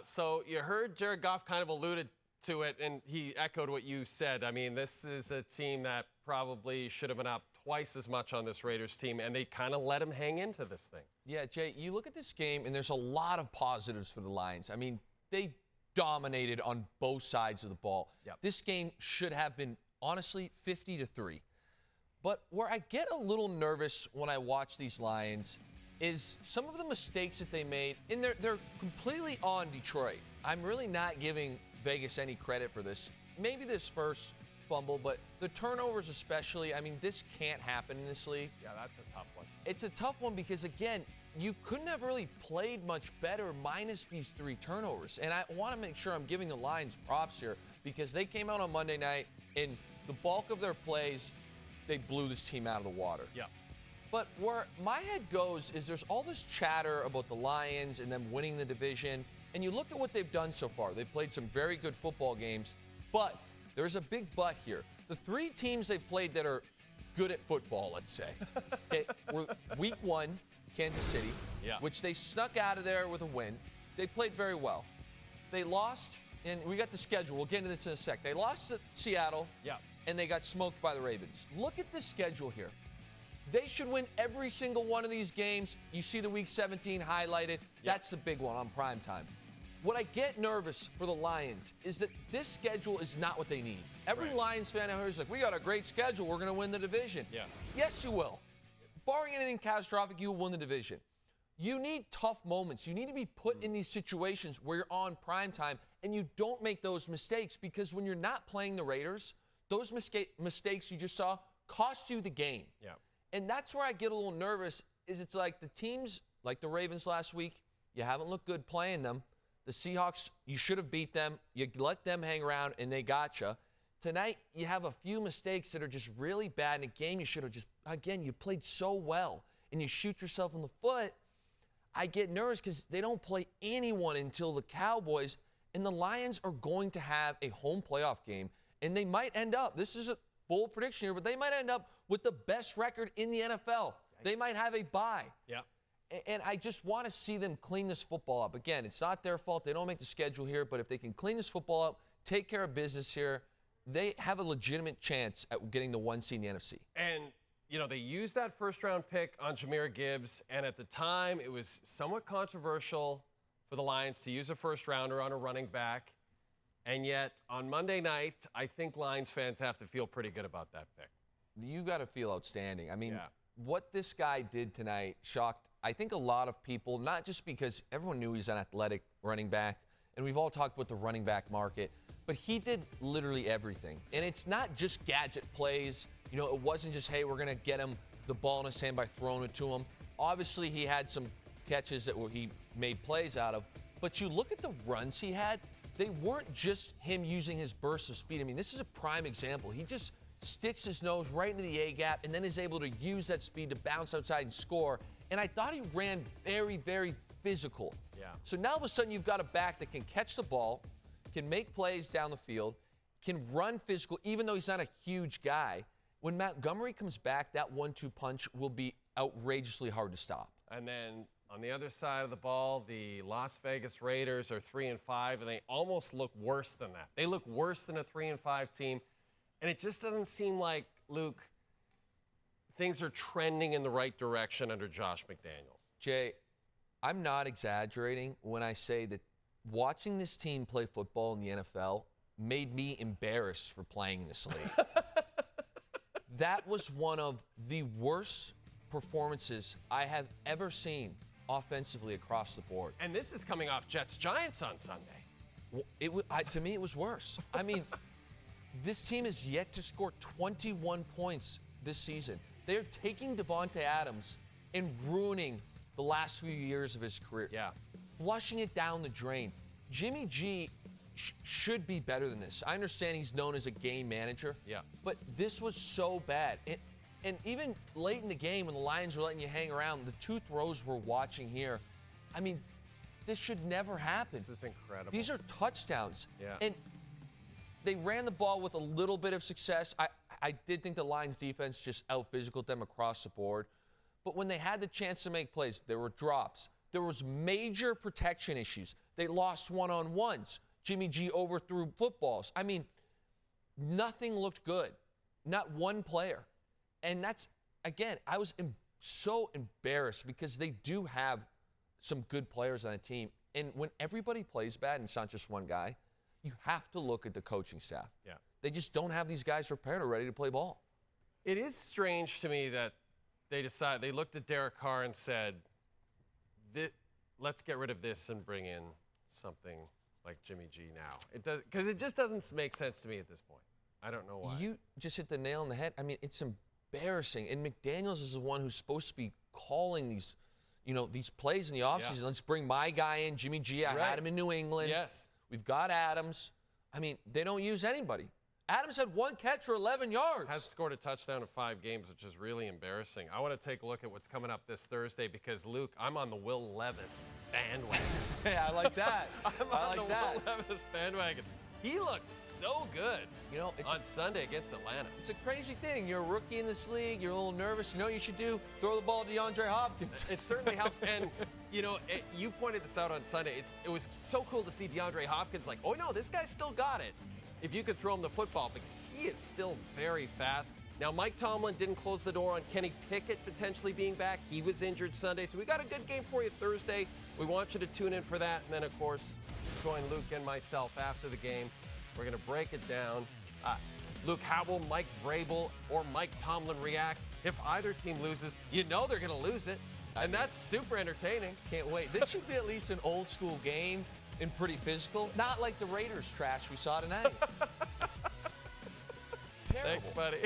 So you heard Jared Goff kind of alluded to it, and he echoed what you said. I mean, this is a team that probably should have been up twice as much on this Raiders team, and they kind of let him hang into this thing. Yeah, Jay, you look at this game, and there's a lot of positives for the Lions. I mean, they dominated on both sides of the ball. Yep. This game should have been, honestly, 50-3. But where I get a little nervous when I watch these Lions is some of the mistakes that they made, and they're completely on Detroit. I'm really not giving Vegas any credit for this. Maybe this first fumble, but the turnovers especially, I mean, this can't happen in this league. Yeah, that's a tough one. It's a tough one because, again, you couldn't have really played much better minus these 3 turnovers. And I want to make sure I'm giving the Lions props here because they came out on Monday night, and the bulk of their plays, they blew this team out of the water. Yeah. But where my head goes is there's all this chatter about the Lions and them winning the division. And you look at what they've done so far. They've played some very good football games, but there's a big but here. The 3 teams they've played that are good at football, let's say, okay, were week 1, Kansas City, which they snuck out of there with a win. They played very well. They lost, and we got the schedule. We'll get into this in a sec. They lost to Seattle, and they got smoked by the Ravens. Look at the schedule here. They should win every single one of these games. You see the Week 17 highlighted. That's the big one on primetime. What I get nervous for the Lions is that this schedule is not what they need. Every Lions fan out here is like, we got a great schedule. We're going to win the division. Yeah. Yes, you will. Barring anything catastrophic, you will win the division. You need tough moments. You need to be put in these situations where you're on primetime and you don't make those mistakes because when you're not playing the Raiders, those mistakes you just saw cost you the game. Yeah. And that's where I get a little nervous is it's like the teams, like the Ravens last week, you haven't looked good playing them. The Seahawks, you should have beat them. You let them hang around, and they got you. Tonight, you have a few mistakes that are just really bad. In a game, you should have just, again, you played so well, and you shoot yourself in the foot. I get nervous because they don't play anyone until the Cowboys, and the Lions are going to have a home playoff game, and they might end up, this is a bold prediction here, but they might end up with the best record in the NFL. They might have a bye. Yeah. And I just want to see them clean this football up. Again, it's not their fault. They don't make the schedule here. But if they can clean this football up, take care of business here, they have a legitimate chance at getting the 1 seed in the NFC. And, you know, they used that first-round pick on Jahmyr Gibbs. And at the time, it was somewhat controversial for the Lions to use a first-rounder on a running back. And yet, on Monday night, I think Lions fans have to feel pretty good about that pick. You got to feel outstanding. I mean, what this guy did tonight shocked, I think, a lot of people, not just because everyone knew he was an athletic running back, and we've all talked about the running back market, but he did literally everything. And it's not just gadget plays. You know, it wasn't just, hey, we're going to get him the ball in his hand by throwing it to him. Obviously, he had some catches that he made plays out of, but you look at the runs he had, they weren't just him using his burst of speed. I mean, this is a prime example. He just sticks his nose right into the A-gap and then is able to use that speed to bounce outside and score. And I thought he ran very, very physical. Yeah. So now all of a sudden you've got a back that can catch the ball, can make plays down the field, can run physical, even though he's not a huge guy. When Montgomery comes back, that 1-2 punch will be outrageously hard to stop. And then on the other side of the ball, the Las Vegas Raiders are 3-5, and they almost look worse than that. They look worse than a 3-5 team. And it just doesn't seem like, Luke, things are trending in the right direction under Josh McDaniels. Jay, I'm not exaggerating when I say that watching this team play football in the NFL made me embarrassed for playing in this league. That was one of the worst performances I have ever seen offensively across the board. And this is coming off Jets-Giants on Sunday. To me, it was worse. I mean, this team is yet to score 21 points this season. They're taking Devontae Adams and ruining the last few years of his career. Yeah. Flushing it down the drain. Jimmy G should be better than this. I understand he's known as a game manager. Yeah. But this was so bad. And even late in the game when the Lions were letting you hang around, the 2 throws we're watching here, I mean, this should never happen. This is incredible. These are touchdowns. Yeah. And they ran the ball with a little bit of success. I did think the Lions defense just out-physicaled them across the board. But when they had the chance to make plays, there were drops. There was major protection issues. They lost one-on-ones. Jimmy G overthrew footballs. I mean, nothing looked good. Not one player. And that's, again, I was so embarrassed because they do have some good players on the team. And when everybody plays bad, and it's not just one guy, you have to look at the coaching staff. Yeah. They just don't have these guys prepared or ready to play ball. It is strange to me that they looked at Derek Carr and said, let's get rid of this and bring in something like Jimmy G now. It does, because it just doesn't make sense to me at this point. I don't know why. You just hit the nail on the head. I mean, it's embarrassing. And McDaniels is the one who's supposed to be calling these, these plays in the offseason. Yeah. Let's bring my guy in, Jimmy G. I had him in New England. Yes. We've got Adams. I mean, they don't use anybody. Adams had 1 catch for 11 yards. Has scored a touchdown in 5 games, which is really embarrassing. I want to take a look at what's coming up this Thursday because, Luke, I'm on the Will Levis bandwagon. Yeah, I like that. I'm on the Will Levis bandwagon. He looked so good, on Sunday against Atlanta. It's a crazy thing. You're a rookie in this league. You're a little nervous. You know what you should do? Throw the ball to DeAndre Hopkins. It certainly helps. And, you pointed this out on Sunday. It was so cool to see DeAndre Hopkins like, oh, no, this guy still got it. If you could throw him the football, because he is still very fast. Now, Mike Tomlin didn't close the door on Kenny Pickett potentially being back. He was injured Sunday. So we got a good game for you Thursday. We want you to tune in for that. And then, of course, join Luke and myself after the game. We're going to break it down. Luke, how will Mike Vrabel or Mike Tomlin react if either team loses? You know they're going to lose it. And that's super entertaining. Can't wait. This should be at least an old school game and pretty physical. Not like the Raiders trash we saw tonight. Terrible. Thanks, buddy.